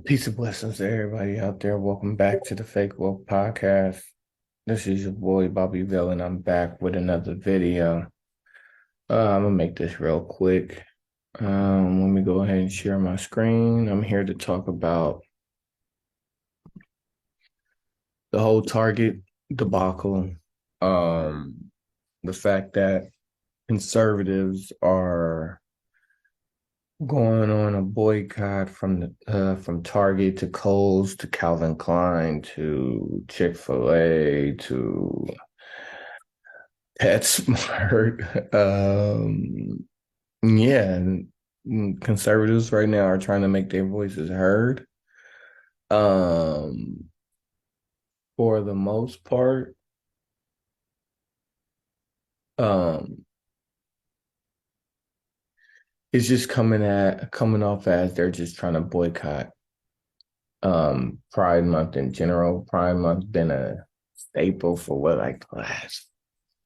Peace and blessings to everybody out there. Welcome back to the Fake Woke Podcast. This is your boy BobbyVILN. I'm back with another video. I'm gonna make this real quick. Let me go ahead and share my screen. I'm here to talk about the whole Target debacle. Um, the fact that conservatives are going on a boycott from Target to Kohl's to Calvin Klein to Chick-fil-A to PetSmart. Yeah, and conservatives right now are trying to make their voices heard. Um, for the most part, um, it's just coming off as they're just trying to boycott Pride Month in general. Pride Month been a staple for what, like the last,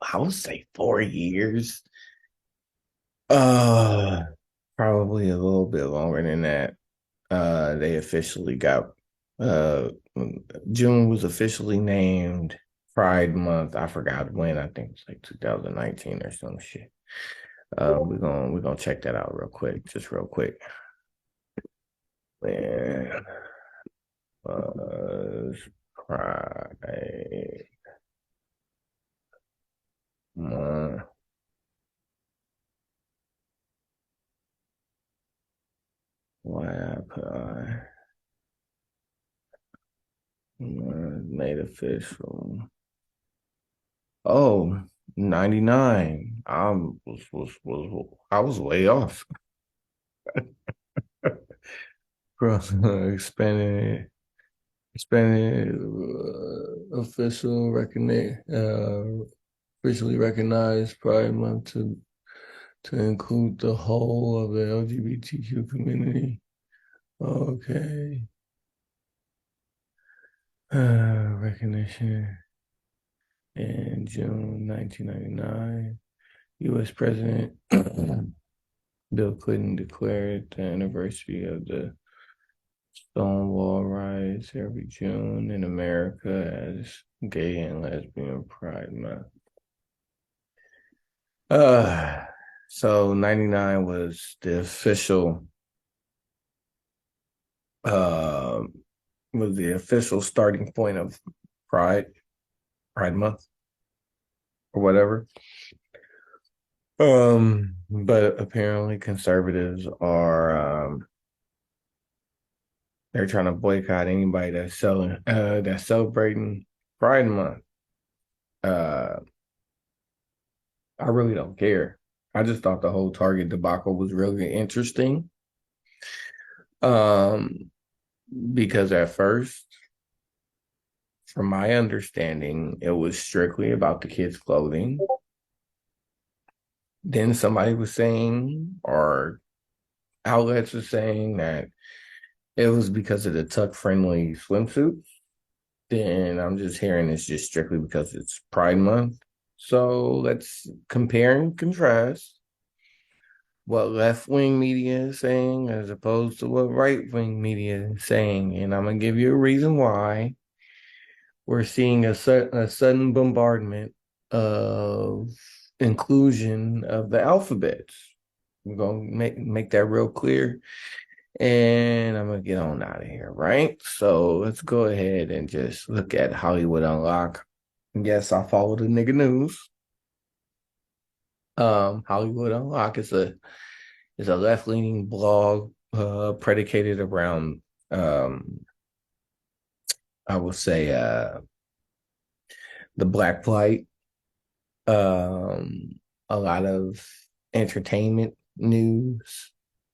I would say 4 years. Uh Probably a little bit longer than that. They officially got uh June was officially named Pride Month. I forgot when. I think it's like 2019 or some shit. We're gonna check that out real quick, just real quick. When was Pride Month? Why I put made official. Oh, 99. I was way off. Bro, expanded officially recognized Pride Month to include the whole of the LGBTQ community. Okay. Recognition in June 1999. U.S. President Bill Clinton declared the anniversary of the Stonewall riots every June in America as Gay and Lesbian Pride Month. Uh, so 99 uh was the official starting point of Pride, Pride Month or whatever. But apparently conservatives are they're trying to boycott anybody that's celebrating Pride Month. Uh I really don't care. I just thought the whole Target debacle was really interesting. Um, because at first, from my understanding, it was strictly about the kids' clothing. Then somebody was saying, or outlets were saying that it was because of the tuck-friendly swimsuits. Then I'm just hearing it's just strictly because it's Pride Month. So let's compare and contrast what left wing media is saying as opposed to what right wing media is saying. And I'm going to give you a reason why we're seeing a sudden bombardment of inclusion of the alphabets. We're going to make that real clear. And I'm going to get on out of here, right? So let's go ahead and just look at Hollywood Unlock. Yes, I follow the nigga news. Hollywood Unlock is a left leaning blog predicated around I will say the Black plight, um, a lot of entertainment news.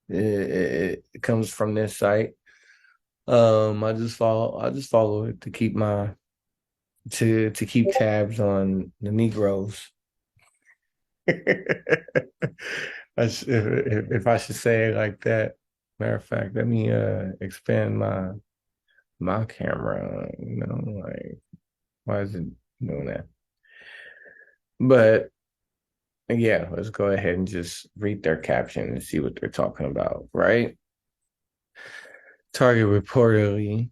It comes from this site. I just follow it to keep my to keep tabs on the Negroes. If I should say it like that. Matter of fact, let me expand my camera, like why is it doing that? But yeah, let's go ahead and just read their caption and see what they're talking about, right? Target reportedly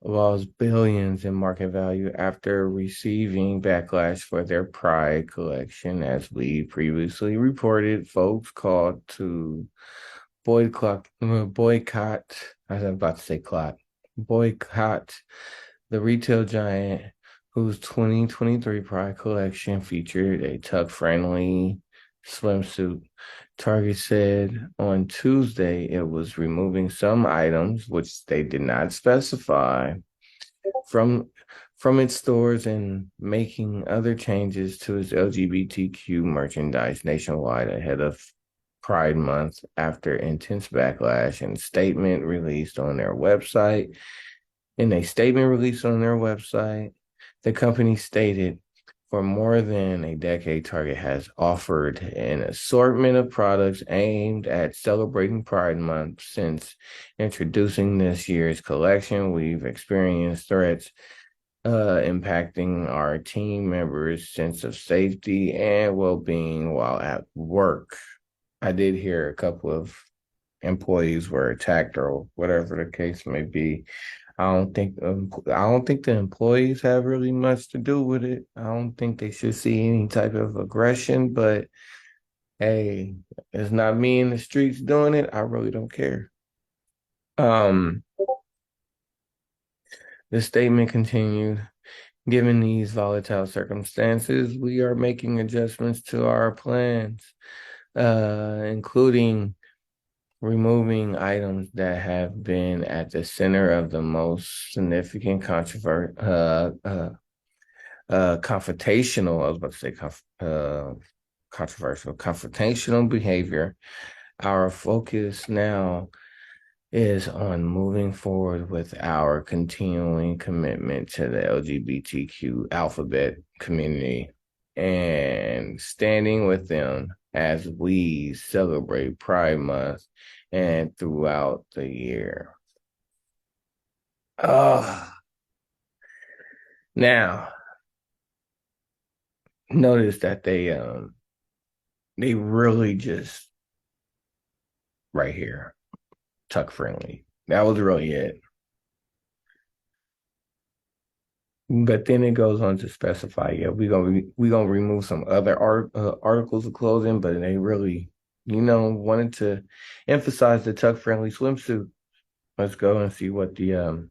lost billions in market value after receiving backlash for their Pride collection. As we previously reported, folks called to boycott, I was about to say clock, boycott the retail giant whose 2023 Pride collection featured a tuck-friendly swimsuit. Target said on Tuesday it was removing some items, which they did not specify, from from its stores and making other changes to its LGBTQ merchandise nationwide ahead of Pride Month after intense backlash and statement released on their website. In a statement released on their website, the company stated, for more than a decade, Target has offered an assortment of products aimed at celebrating Pride Month. Since introducing this year's collection, we've experienced threats impacting our team members' sense of safety and well-being while at work. I did hear a couple of employees were attacked or whatever the case may be. I don't think the employees have really much to do with it. I don't think they should see any type of aggression, but hey, it's not me in the streets doing it. I really don't care. Um, the statement continued. Given these volatile circumstances, we are making adjustments to our plans, including removing items that have been at the center of the most significant confrontational, I was about to say controversial, confrontational behavior. Our focus now is on moving forward with our continuing commitment to the LGBTQ alphabet community and standing with them as we celebrate Pride Month and throughout the year. Now notice that they really just right here, tuck friendly. That was really it. But then it goes on to specify, yeah, we gonna remove some other articles of clothing, but they really, wanted to emphasize the tuck friendly swimsuit. Let's go and see what the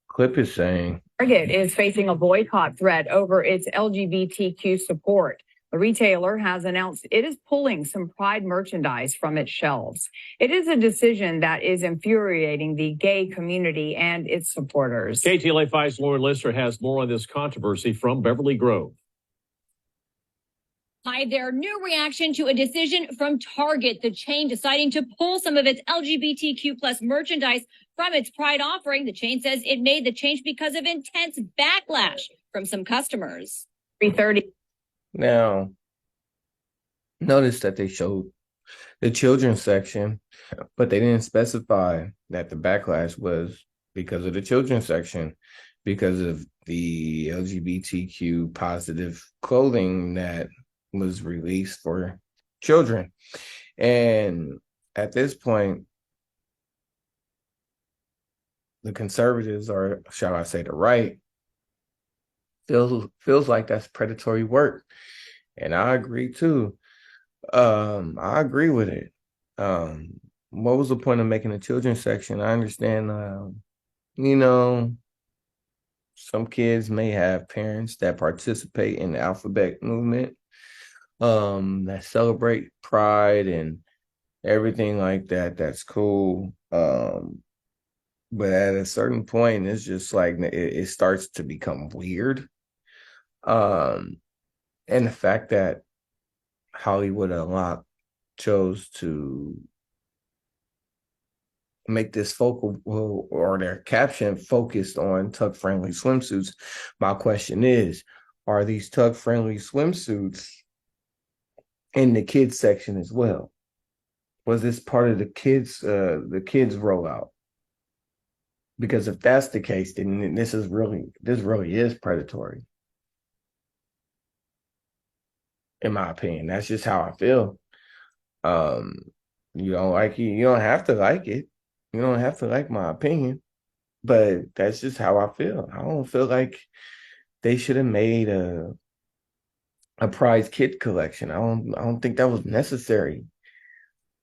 clip is saying. Target is facing a boycott threat over its LGBTQ support. The retailer has announced it is pulling some Pride merchandise from its shelves. It is a decision that is infuriating the gay community and its supporters. KTLA 5's Lauren Lister has more on this controversy from Beverly Grove. Hi, their new reaction to a decision from Target, the chain deciding to pull some of its LGBTQ plus merchandise from its Pride offering. The chain says it made the change because of intense backlash from some customers. 3:30. Now, notice that they showed the children's section, but they didn't specify that the backlash was because of the children's section, because of the LGBTQ positive clothing that was released for children. And at this point, the conservatives, or shall I say the right, feels like that's predatory work. And I agree too. I agree with it. What was the point of making a children's section? I understand, you know, some kids may have parents that participate in the alphabet movement, that celebrate Pride and everything like that. That's cool. But at a certain point, it's just like it starts to become weird. And the fact that Hollywood Unlocked chose to make this focal, or their caption focused on tuck friendly swimsuits. My question is, are these tuck friendly swimsuits in the kids section as well? Was this part of the kids rollout? Because if that's the case, then this really is predatory. In my opinion, that's just how I feel. You don't like it, you don't have to like it. You don't have to like my opinion, but that's just how I feel. I don't feel like they should have made a prize kit collection. I don't think that was necessary.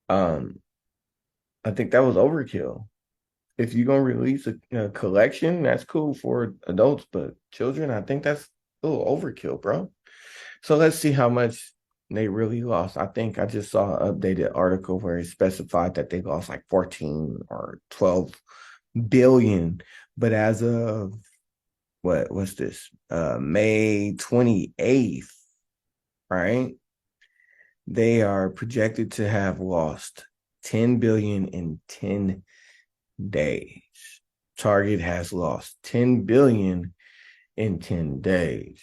Um, I think that was overkill. If you're gonna release a collection, that's cool for adults, but children, I think that's a little overkill, bro. So let's see how much they really lost. I think I just saw an updated article where it specified that they lost like 14 or 12 billion. But as of what's this? May 28th, right? They are projected to have lost 10 billion in 10 days. Target has lost 10 billion in 10 days.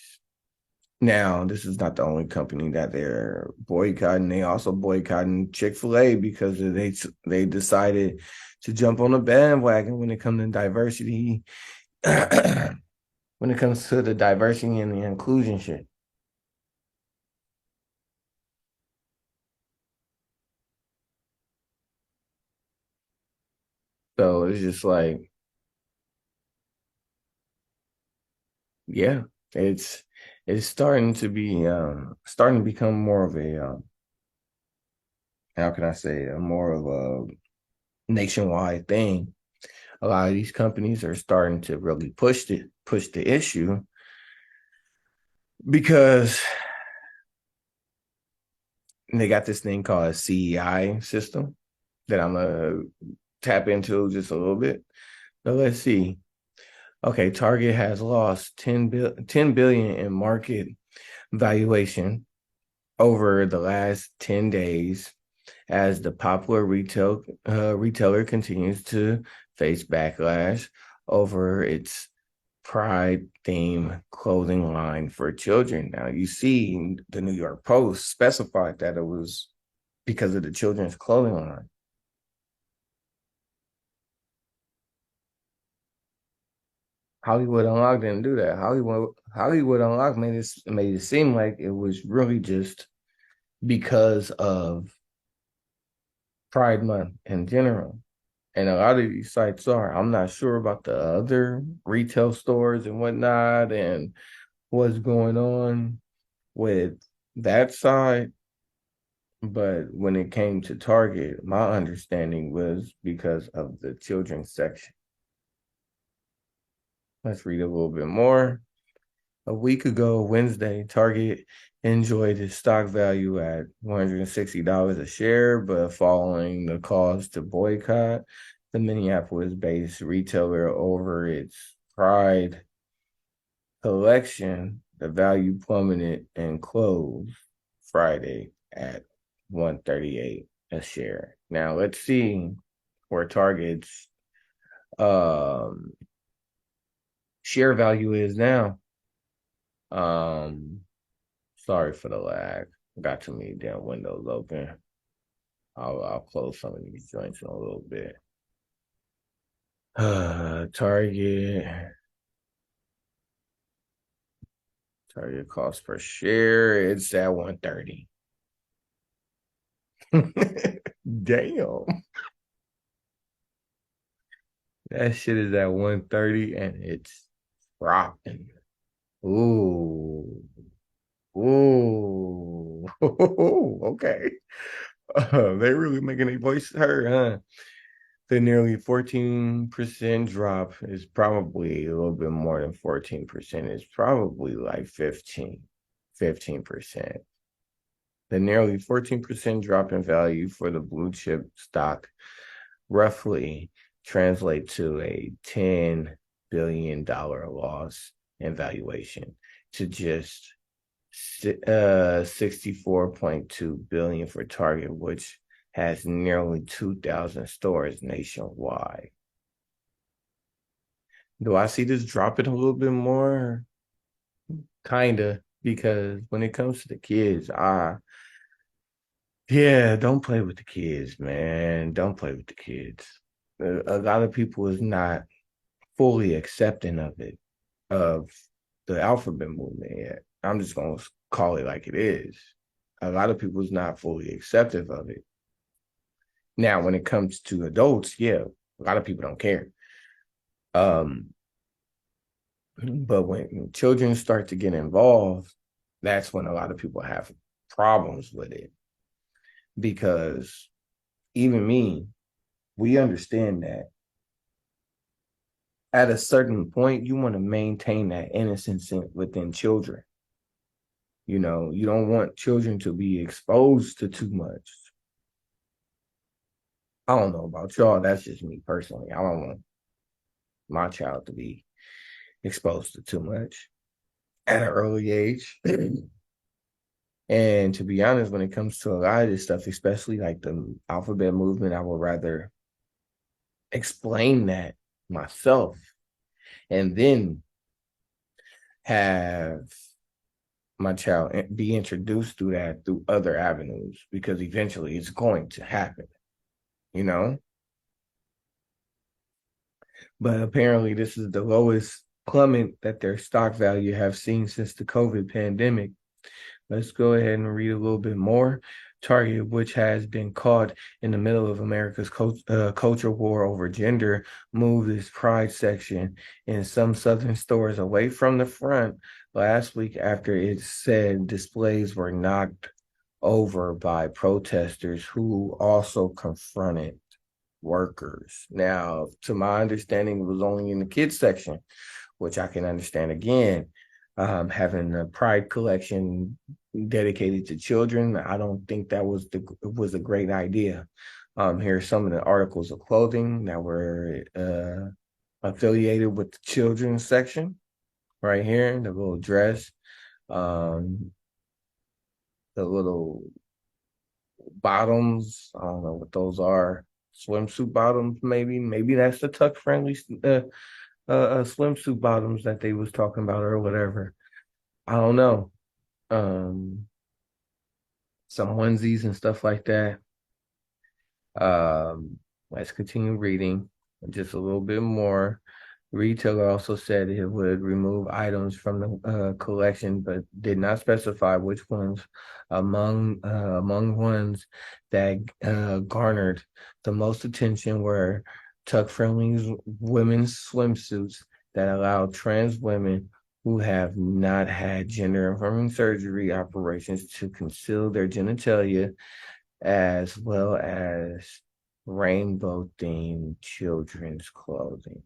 Now, this is not the only company that they're boycotting. They also boycotting Chick-fil-A because they decided to jump on the bandwagon when it comes to diversity, when it comes to the diversity and the inclusion shit. So it's just like, yeah, it's it's starting to become more of a how can I say a more of a nationwide thing. A lot of these companies are starting to really push the issue because they got this thing called a CEI system that I'm gonna tap into just a little bit. So let's see. Okay, Target has lost 10 billion in market valuation over the last 10 days as the popular retailer continues to face backlash over its pride theme clothing line for children. Now, you see, the New York Post specified that it was because of the children's clothing line. Hollywood Unlocked didn't do that. Hollywood Unlocked made it seem like it was really just because of Pride Month in general. And a lot of these sites are. I'm not sure about the other retail stores and whatnot and what's going on with that side. But when it came to Target, my understanding was because of the children's section. Let's read a little bit more. A week ago, Wednesday, Target enjoyed its stock value at $160 a share, but following the calls to boycott the Minneapolis-based retailer over its Pride collection, the value plummeted and closed Friday at 138 a share. Now let's see where Target's um, share value is now. Um, Sorry for the lag. Got too many damn windows open. I'll close some of these joints in a little bit. Target cost per share. It's at 130. Damn. That shit is at 130 and it's dropping. Ooh. Ooh. Okay. They really making their voice heard, huh? The nearly 14% drop is probably a little bit more than 14%. It's probably like 15%. The nearly 14% drop in value for the blue chip stock roughly translate to a $10 billion loss in valuation to just 64.2 billion for Target, which has nearly 2,000 stores nationwide. Do I see this dropping a little bit more? Kinda, because when it comes to the kids, yeah, don't play with the kids, man. Don't play with the kids. A lot of people is not fully accepting of it, of the alphabet movement yet. I'm just gonna call it like it is. A lot of people is not fully acceptive of it. Now, when it comes to adults, yeah, A lot of people don't care. Um, but when children start to get involved, that's when a lot of people have problems with it. Because even me, we understand that at a certain point, you want to maintain that innocence within children. You know, you don't want children to be exposed to too much. I don't know about y'all. That's just me personally. I don't want my child to be exposed to too much at an early age. And to be honest, when it comes to a lot of this stuff, especially like the alphabet movement, I would rather explain that myself and then have my child be introduced to that through other avenues, because eventually it's going to happen, you know? But apparently this is the lowest plummet that their stock value have seen since the COVID pandemic. Let's go ahead and read a little bit more. Target, which has been caught in the middle of America's culture war over gender, moved its pride section in some southern stores away from the front last week after it said displays were knocked over by protesters who also confronted workers. Now, to my understanding, it was only in the kids section, which I can understand again. Having a pride collection dedicated to children, I don't think that was a great idea. Here's some of the articles of clothing that were affiliated with the children's section right here. The little dress, um, the little bottoms. I don't know what those are. Swimsuit bottoms, maybe. Maybe that's the tuck friendly swimsuit bottoms that they was talking about or whatever. I don't know. Um, some onesies and stuff like that. Let's continue reading just a little bit more. Retailer also said it would remove items from the collection, but did not specify which ones. Among ones that garnered the most attention were tuck-friendly women's swimsuits that allow trans women who have not had gender-affirming surgery operations to conceal their genitalia, as well as rainbow-themed children's clothing.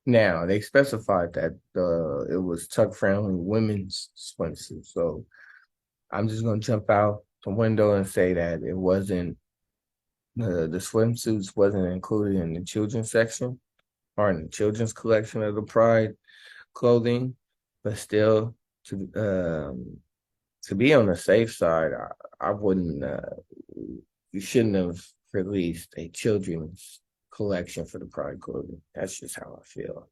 Now, they specified that it was tuck-friendly women's swimsuit. So I'm just going to jump out the window and say that it wasn't, the swimsuits wasn't included in the children's section or in the children's collection of the Pride clothing. But still, to be on the safe side, I wouldn't, you shouldn't have released a children's collection for the Pride clothing. That's just how I feel.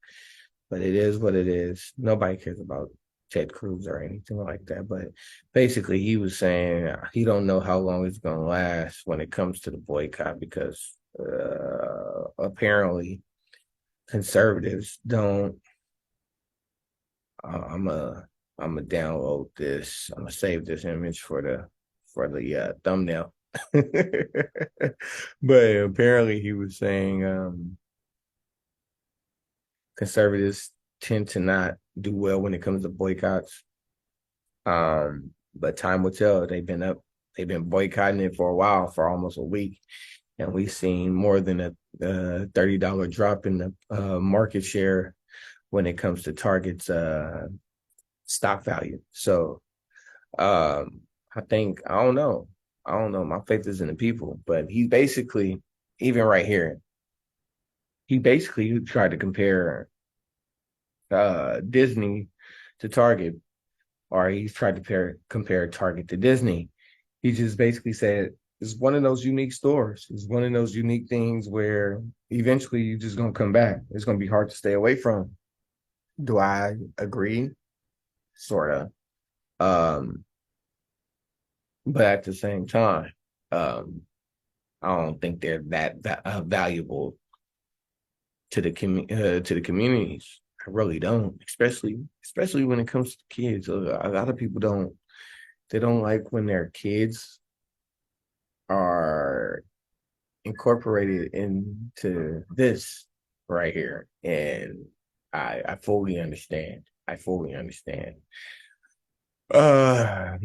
But it is what it is. Nobody cares about Ted Cruz or anything like that. But basically, he was saying he don't know how long it's going to last when it comes to the boycott, because apparently conservatives don't. I'm a download this. I'm gonna save this image for the thumbnail. But apparently he was saying conservatives tend to not do well when it comes to boycotts. But time will tell. They've been boycotting it for a while, for almost a week, and we've seen more than a $30 drop in the market share when it comes to Target's stock value. So I don't know. My faith is in the people, but he basically, even right here, he basically tried to compare Disney to Target, or he's tried to compare Target to Disney. He just basically said it's one of those unique stores. It's one of those unique things where eventually you're just gonna come back. It's gonna be hard to stay away from. Do I agree? Sort of. But at the same time, um, I don't think they're that valuable to the communities. I really don't, especially when it comes to kids. A lot of people don't like when their kids are incorporated into this right here. And I fully understand. I fully understand. Uh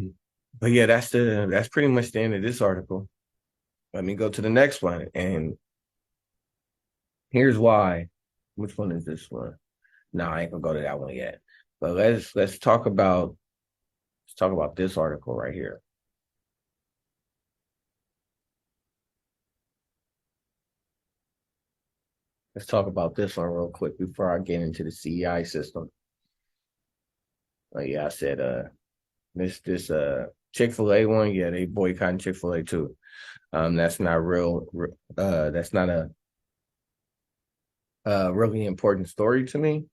but yeah, that's pretty much the end of this article. Let me go to the next one. And here's why. Which one is this one? No, I ain't gonna go to that one yet. But let's talk about this article right here. Let's talk about this one real quick before I get into the CEI system. Yeah, I said this Chick-fil-A one, yeah, they boycotting Chick-fil-A too. That's not real. That's not a really important story to me.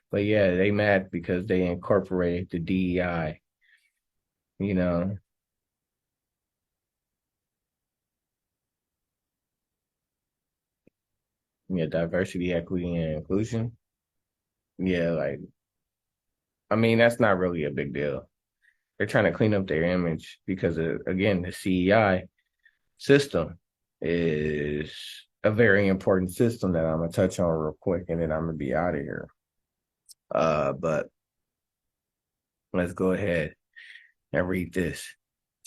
But yeah, they mad because they incorporated the DEI. You know, yeah, diversity, equity, and inclusion. Yeah, like I mean, that's not really a big deal. They're trying to clean up their image because again, the CEI system is a very important system that I'm gonna touch on real quick, and then I'm gonna be out of here. But let's go ahead and read this.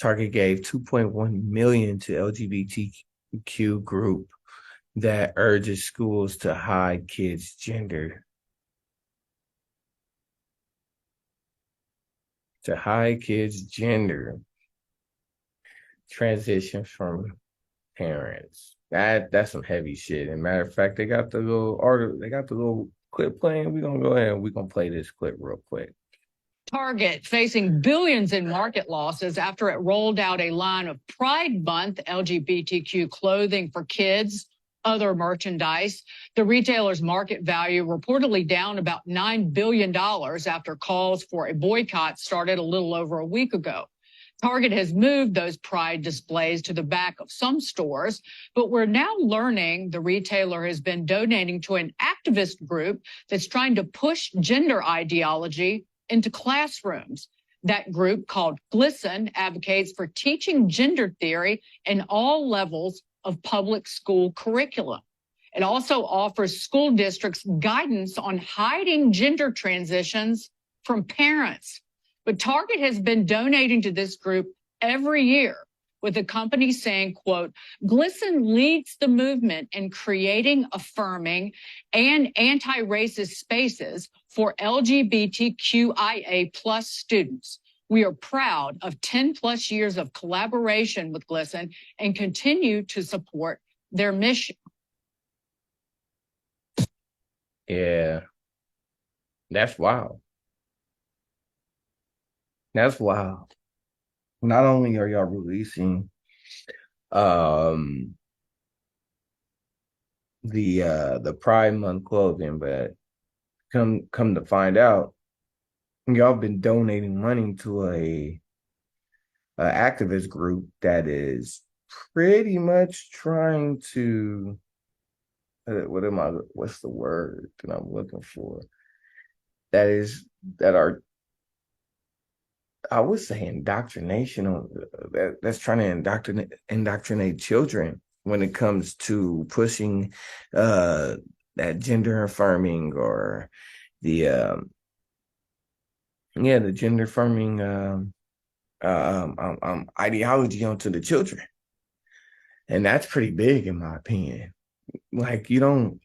Target gave 2.1 million to LGBTQ group that urges schools to hide kids' gender. To hide kids' gender. Transition from parents. That's some heavy shit. And matter of fact, they got the little article, they got the little clip playing. We're gonna go ahead and we're gonna play this clip real quick. Target facing billions in market losses after it rolled out a line of Pride Month LGBTQ clothing for kids, other merchandise. The retailer's market value reportedly down about $9 billion after calls for a boycott started a little over a week ago. Target has moved those Pride displays to the back of some stores, but we're now learning the retailer has been donating to an activist group that's trying to push gender ideology into classrooms. That group, called GLSEN, advocates for teaching gender theory in all levels of public school curriculum. It also offers school districts guidance on hiding gender transitions from parents. But Target has been donating to this group every year, with the company saying, quote, GLSEN leads the movement in creating, affirming, and anti-racist spaces for LGBTQIA plus students. We are proud of 10 plus years of collaboration with GLSEN and continue to support their mission. Yeah, that's wild. That's wild. Not only are y'all releasing um the Pride Month clothing, but come to find out, y'all been donating money to a activist group that is pretty much trying to what's the word that I'm looking for? That are I would say indoctrination on that's trying to indoctrinate children when it comes to pushing that gender affirming or the the gender affirming ideology onto the children. And that's pretty big in my opinion. Like you don't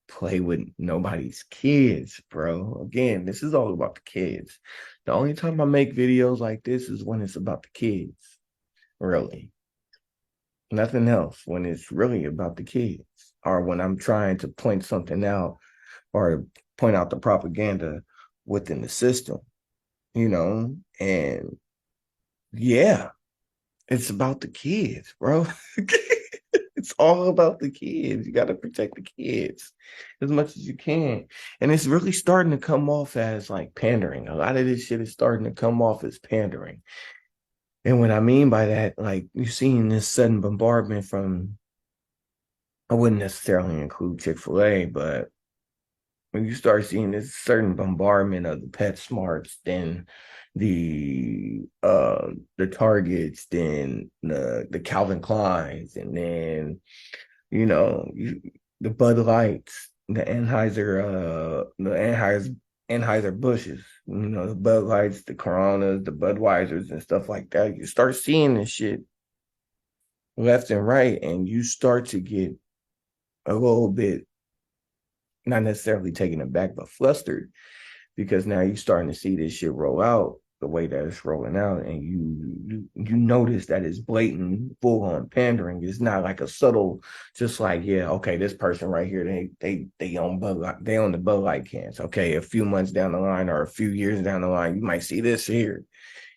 play with nobody's kids, bro. Again, this is all about the kids. The only time I make videos like this is when it's about the kids. Really. Nothing else when it's really about the kids or when I'm trying to point something out or point out the propaganda within the system, and yeah, it's about the kids, bro. It's all about the kids. You got to protect the kids as much as you can. And it's really starting to come off as like pandering. A lot of this shit is starting to come off as pandering. And what I mean by that, like you're seeing this sudden bombardment from, I wouldn't necessarily include Chick-fil-A, but when you start seeing this certain bombardment of the PetSmarts, then the Targets, then the Calvin Kleins, and then the Bud Lights, the Anheuser Bushes, the Bud Lights, the Coronas, the Budweisers, and stuff like that. You start seeing this shit left and right, and you start to get a little bit, not necessarily taken aback, but flustered, because now you're starting to see this shit roll out the way that it's rolling out, and you notice that it's blatant, full on pandering. It's not like a subtle, just like, yeah, okay, this person right here, they own Bud Light, they own the Bud Light cans. Okay, a few months down the line or a few years down the line, you might see this here.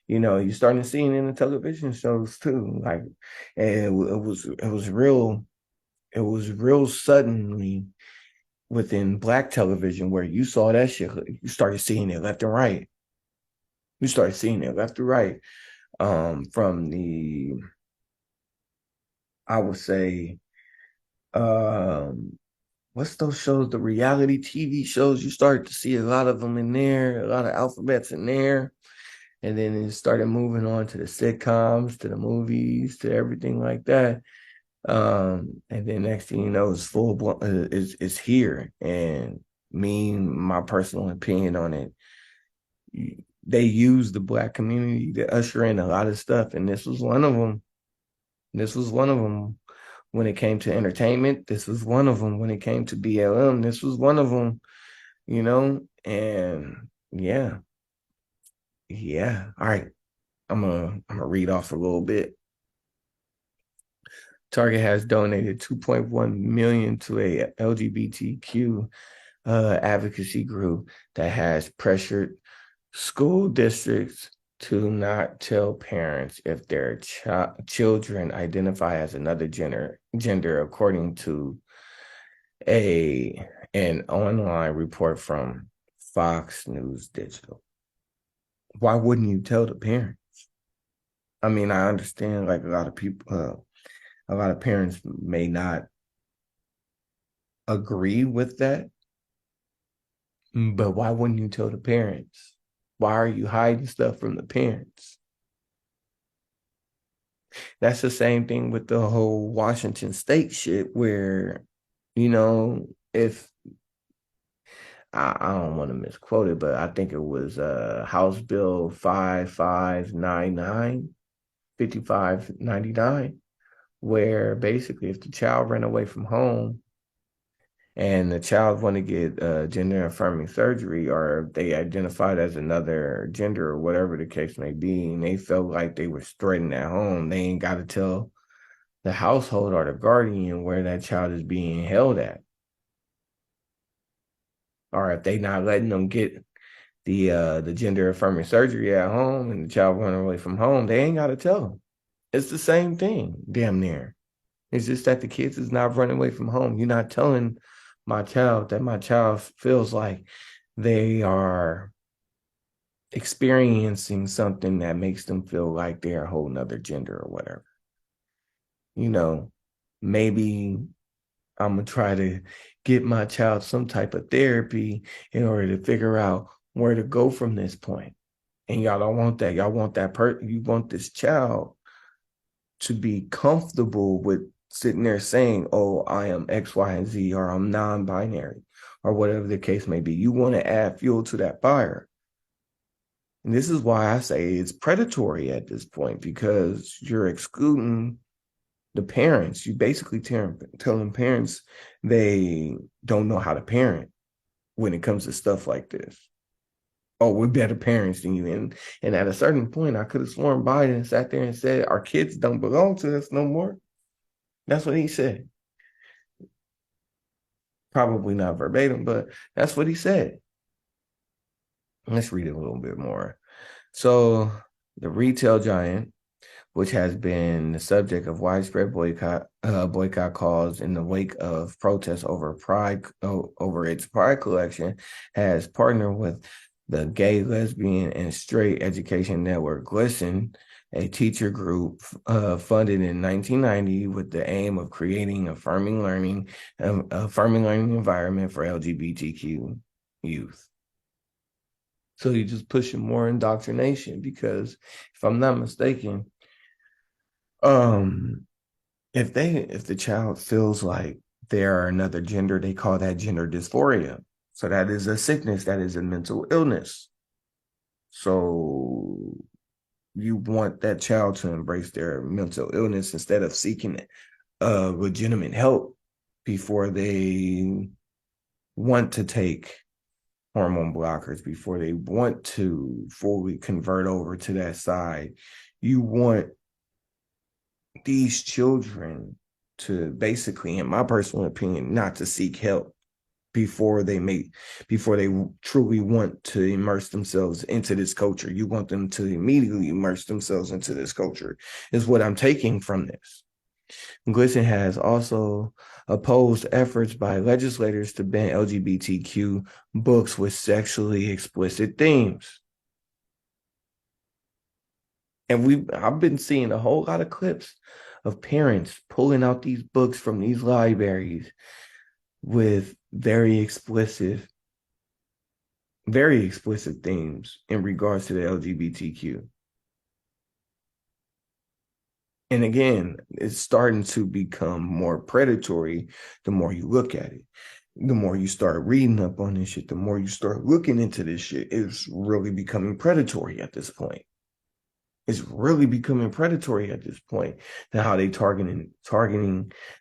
You're starting to see it in the television shows too. Like, and it was real suddenly within Black television where you saw that shit. You started seeing it left and right. You started seeing it left to right. From the, I would say, what's those shows? The reality TV shows. You started to see a lot of them in there, a lot of alphabets in there. And then it started moving on to the sitcoms, to the movies, to everything like that. And then next thing you know, it's full blown, is here. And my personal opinion on it, they use the Black community to usher in a lot of stuff, and this was one of them. This was one of them when it came to entertainment. This was one of them when it came to BLM. This was one of them, and yeah, yeah. All right, I'm gonna read off a little bit. Target has donated 2.1 million to a LGBTQ advocacy group that has pressured school districts to not tell parents if their children identify as another gender, according to an online report from Fox News Digital. Why wouldn't you tell the parents? I mean, I understand, like, a lot of parents may not agree with that, but why wouldn't you tell the parents? Why are you hiding stuff from the parents? That's the same thing with the whole Washington State shit, where, if I don't want to misquote it, but I think it was House Bill 5599, where basically if the child ran away from home and the child want to get gender affirming surgery, or they identified as another gender or whatever the case may be, and they felt like they were threatened at home, they ain't got to tell the household or the guardian where that child is being held at. Or if they not letting them get the gender affirming surgery at home and the child running away from home, they ain't got to tell them. It's the same thing, damn near. It's just that the kids is not running away from home. You're not telling my child that my child feels like they are experiencing something that makes them feel like they're a whole nother gender or whatever. Maybe I'm going to try to get my child some type of therapy in order to figure out where to go from this point. And y'all don't want that. Y'all want you want this child to be comfortable with sitting there saying, oh, I am X, Y, and Z, or I'm non-binary, or whatever the case may be. You want to add fuel to that fire. And this is why I say it's predatory at this point, because you're excluding the parents. You basically telling parents they don't know how to parent when it comes to stuff like this. Oh, we're better parents than you. And at a certain point, I could have sworn Biden sat there and said, our kids don't belong to us no more. That's what he said. Probably not verbatim, but that's what he said. Let's read it a little bit more. So the retail giant, which has been the subject of widespread boycott calls in the wake of protests over its Pride collection, has partnered with the gay, lesbian, and straight education network GLSEN a teacher group funded in 1990 with the aim of creating affirming learning environment for LGBTQ youth. So you're just pushing more indoctrination because, if I'm not mistaken, if the child feels like they are another gender, they call that gender dysphoria. So that is a sickness, that is a mental illness. So you want that child to embrace their mental illness instead of seeking legitimate help before they want to take hormone blockers, before they want to fully convert over to that side. You want these children to basically, in my personal opinion, not to seek help before they truly want to immerse themselves into this culture. You want them to immediately immerse themselves into this culture, is what I'm taking from this. GLSEN has also opposed efforts by legislators to ban LGBTQ books with sexually explicit themes. And I've been seeing a whole lot of clips of parents pulling out these books from these libraries with very explicit themes in regards to the LGBTQ. And again, it's starting to become more predatory the more you look at it. The more you start reading up on this shit, the more you start looking into this shit, it's really becoming predatory at this point. It's really becoming predatory at this point. Now, how they targeting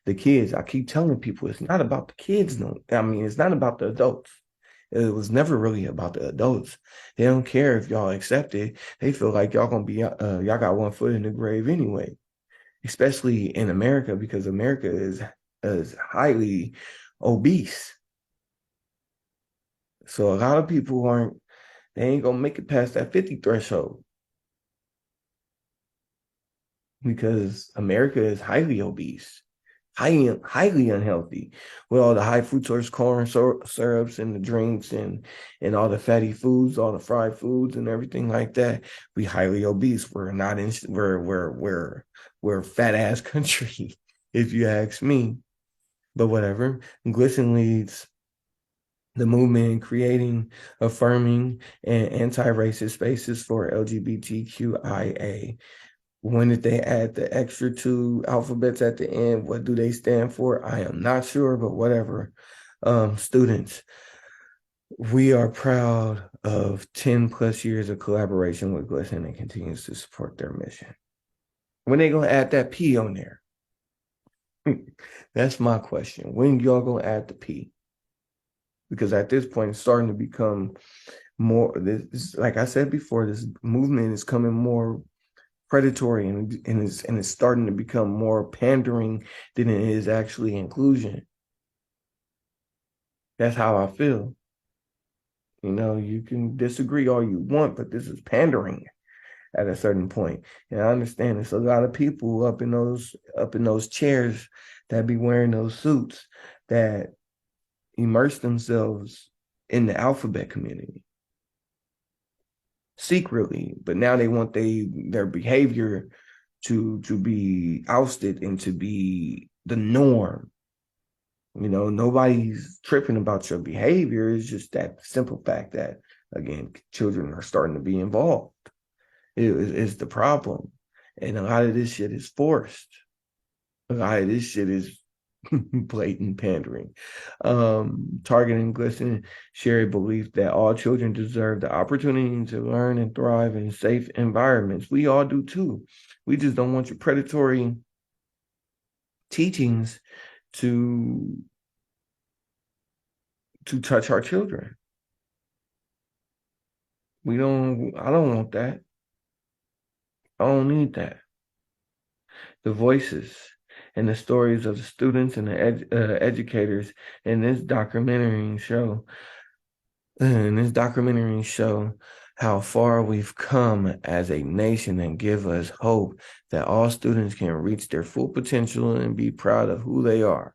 the kids. I keep telling people it's not about the kids. No, I mean, it's not about the adults. It was never really about the adults. They don't care if y'all accept it. They feel like y'all gonna be y'all got one foot in the grave anyway. Especially in America, because America is highly obese. So a lot of people they ain't gonna make it past that 50 threshold, because America is highly obese, highly unhealthy, with all the high fructose corn syrups and the drinks and all the fatty foods, all the fried foods and everything like that. We highly obese. We're not in we're a fat ass country, if you ask me. But whatever. GLSEN leads the movement in creating affirming and anti-racist spaces for LGBTQIA. When did they add the extra two alphabets at the end? What do they stand for? I am not sure, but whatever. Students, we are proud of 10 plus years of collaboration with GLSEN and continues to support their mission. When they gonna add that P on there? That's my question. When y'all gonna add the P? Because at this point, it's starting to become more, like I said before, this movement is coming more predatory and it's starting to become more pandering than it is actually inclusion. That's how I feel. You know, you can disagree all you want, but this is pandering at a certain point. And I understand there's a lot of people up in those chairs that be wearing those suits that immerse themselves in the alphabet community secretly, but now they want their behavior to be ousted and to be the norm. You know, nobody's tripping about your behavior. It's just that simple fact that, again, children are starting to be involved. It's the problem. And a lot of this shit is forced. A lot of this shit is blatant pandering. Targeting GLSEN share a belief that all children deserve the opportunity to learn and thrive in safe environments. We all do too. We just don't want your predatory teachings to touch our children. I don't want that. I don't need that. The voices and the stories of the students and the educators in this documentary show how far we've come as a nation and give us hope that all students can reach their full potential and be proud of who they are.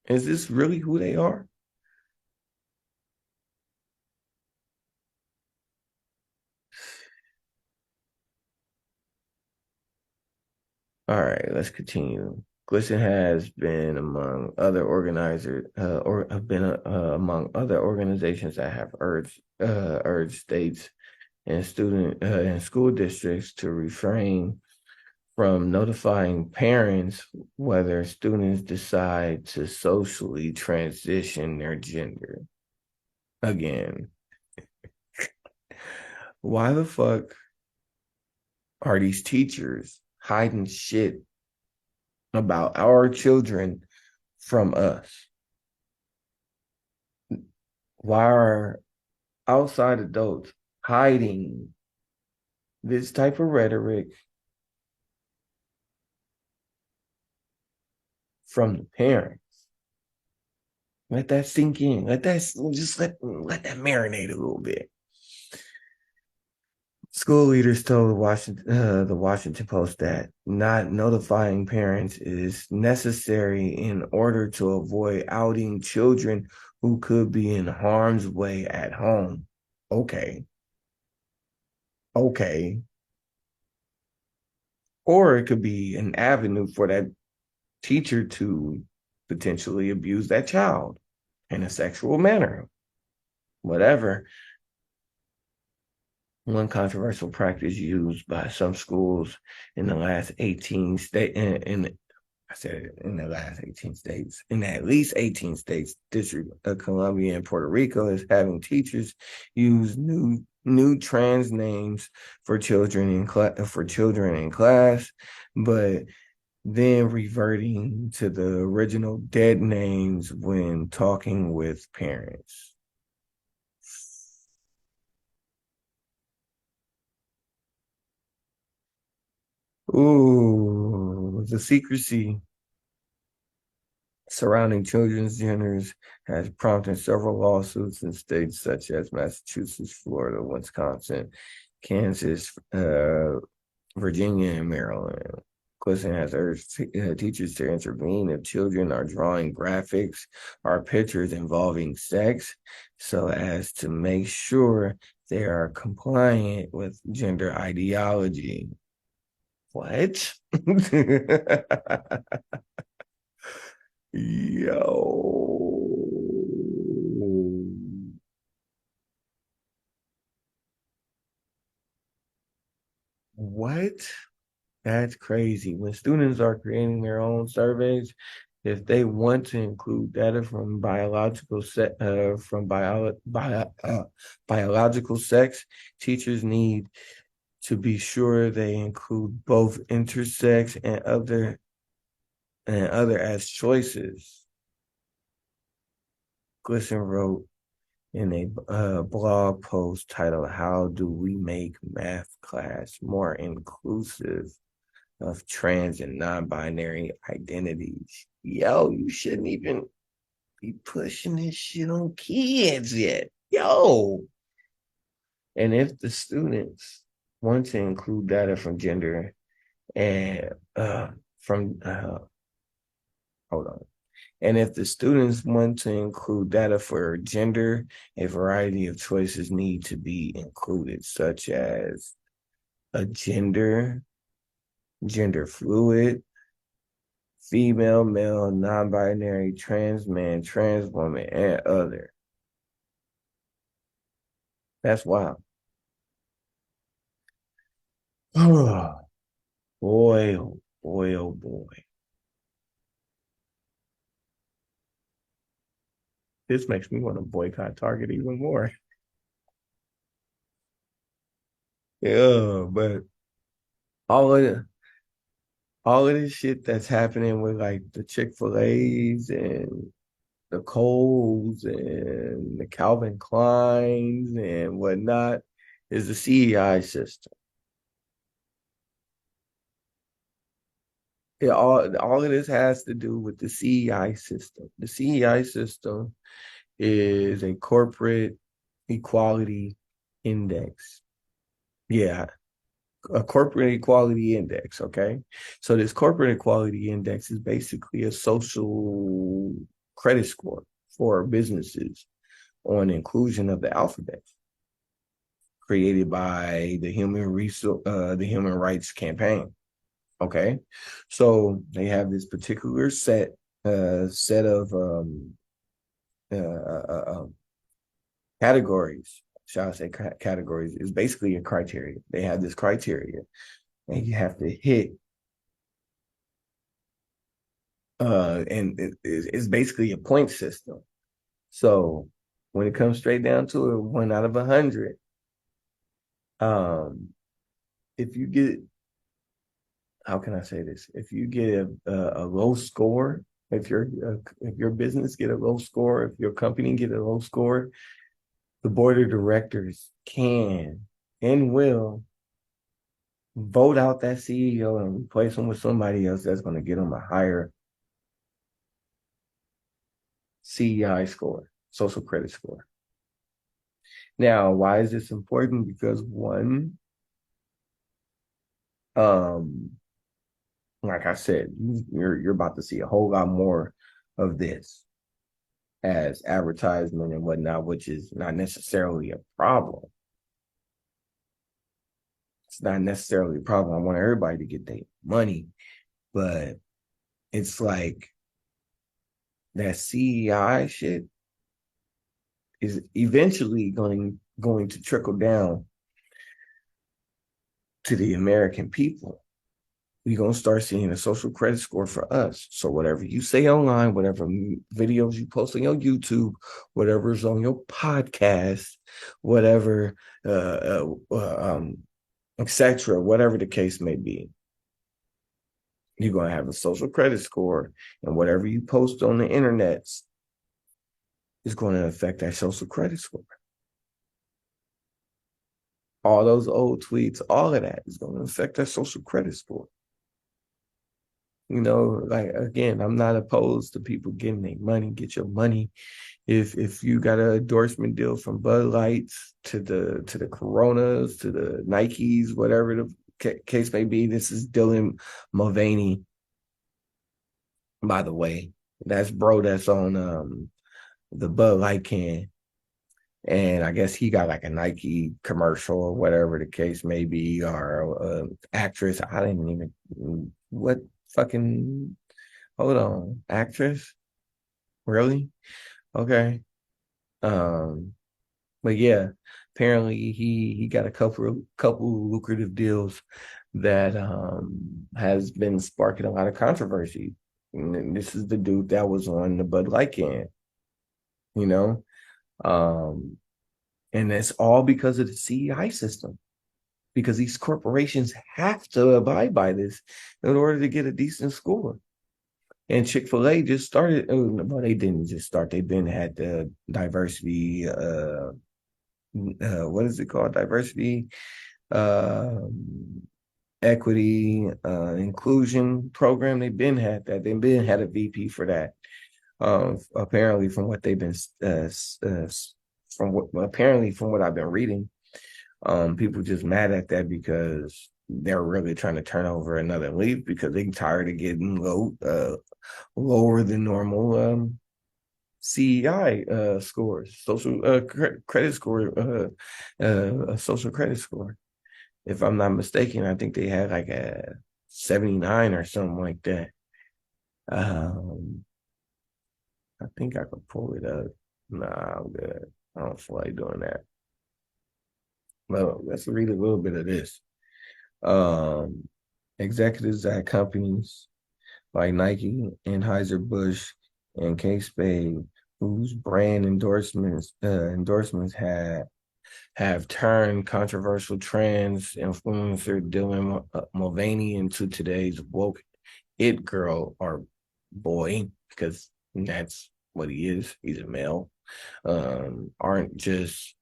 Is this really who they are? All right, let's continue. GLSEN has been among other organizers, or have been among other organizations that have urged states and student and school districts to refrain from notifying parents whether students decide to socially transition their gender. Again, why the fuck are these teachers hiding shit about our children from us? Why are outside adults hiding this type of rhetoric from the parents? Let that sink in. Let that marinate a little bit. School leaders told the Washington Post that not notifying parents is necessary in order to avoid outing children who could be in harm's way at home. Okay. Okay. Or it could be an avenue for that teacher to potentially abuse that child in a sexual manner. Whatever. One controversial practice used by some schools in the last 18 states, I said it, in the last 18 states, in at least 18 states, District of Columbia and Puerto Rico, is having teachers use new trans names for children in class, but then reverting to the original dead names when talking with parents. Ooh, the secrecy surrounding children's genders has prompted several lawsuits in states such as Massachusetts, Florida, Wisconsin, Kansas, Virginia, and Maryland. GLSEN has urged teachers to intervene if children are drawing graphics or pictures involving sex so as to make sure they are compliant with gender ideology. What? Yo. What? That's crazy. When students are creating their own surveys, if they want to include data from biological sex, teachers need to be sure they include both intersex and other as choices. GLSEN wrote in a blog post titled "How Do We Make Math Class More Inclusive of Trans and Non-Binary Identities." Yo, you shouldn't even be pushing this shit on kids yet. Yo. And if the students want to include data from gender and hold on. And if the students want to include data for gender, a variety of choices need to be included, such as a gender fluid, female, male, non-binary, trans man, trans woman, and other. That's wild. Oh, boy, oh boy, oh boy. This makes me want to boycott Target even more. Yeah, but all of it, all of this shit that's happening with like the Chick-fil-A's and the Kohl's and the Calvin Kleins and whatnot is the CEI system. All of this has to do with the CEI system. The CEI system is a corporate equality index. Yeah, a corporate equality index, okay? So this corporate equality index is basically a social credit score for businesses on inclusion of the alphabet, created by the Human Rights Campaign. Okay, so they have this particular set of uh, uh, uh, categories. Shall I say categories? Is basically a criteria. They have this criteria, and you have to hit. And it's basically a point system. So when it comes straight down to it, 1 out of 100, um, if you get, how can I say this? If you get a low score, if your business get a low score, if your company get a low score, the board of directors can and will vote out that CEO and replace them with somebody else that's going to get them a higher CEI score, social credit score. Now, why is this important? Because one, um, like I said, you're about to see a whole lot more of this as advertisement and whatnot, which is not necessarily a problem. It's not necessarily a problem. I want everybody to get their money, but it's like that CEI shit is eventually going to trickle down to the American people. We're going to start seeing a social credit score for us. So whatever you say online, whatever videos you post on your YouTube, whatever's on your podcast, whatever, etc., whatever the case may be, you're going to have a social credit score, and whatever you post on the internet is going to affect that social credit score. All those old tweets, all of that is going to affect that social credit score. You know, like again, I'm not opposed to people getting their money. Get your money. If you got an endorsement deal from Bud Lights to the Coronas to the Nikes, whatever the case may be, this is Dylan Mulvaney, by the way. That's bro. That's on the Bud Light can, and I guess he got like a Nike commercial or whatever the case may be, or actress. I didn't even what fucking hold on, actress? Really? Okay. Um, but yeah, apparently he got a couple lucrative deals that has been sparking a lot of controversy. And this is the dude that was on the Bud Light can, you know? Um, and it's all because of the CEI system. Because these corporations have to abide by this in order to get a decent score. And Chick-fil-A just started. Well, they didn't just start. They've been had the diversity. What is it called? Diversity, uh, equity, inclusion program. They've been had that. They've been had a VP for that. Apparently, from what they've been, from what I've been reading, people just mad at that because they're really trying to turn over another leaf because they're tired of getting lower than normal CEI scores, social credit score, a social credit score. If I'm not mistaken, I think they had like a 79 or something like that. Um, I think I could pull it up. Nah, I'm good. I don't feel like doing that. Well, let's read a little bit of this. Um, Executives at companies like Nike, Anheuser-Busch, and K-Spade, whose brand endorsements have turned controversial trans influencer Dylan Mulvaney into today's woke it girl or boy, because that's what he is. He's a male. Aren't just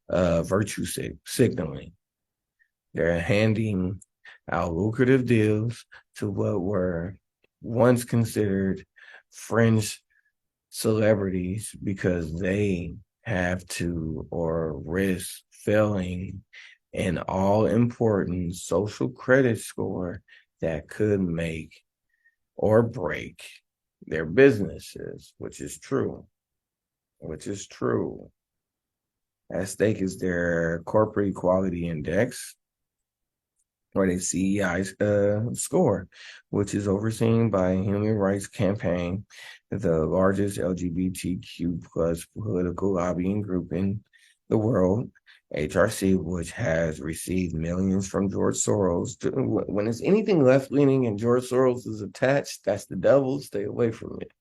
virtue signaling. They're handing out lucrative deals to what were once considered fringe celebrities because they have to or risk failing an all important social credit score that could make or break their businesses, which is true. Which is true. At stake is their corporate equality index, or the CEI's score, which is overseen by Human Rights Campaign, the largest LGBTQ plus political lobbying group in the world. HRC, which has received millions from George Soros. When it's anything left-leaning and George Soros is attached, that's the devil. Stay away from it.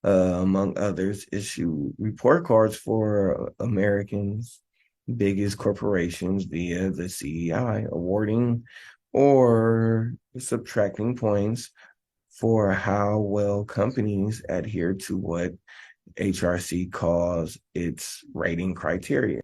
Among others, issue report cards for Americans' biggest corporations via the CEI, awarding or subtracting points for how well companies adhere to what HRC calls its rating criteria.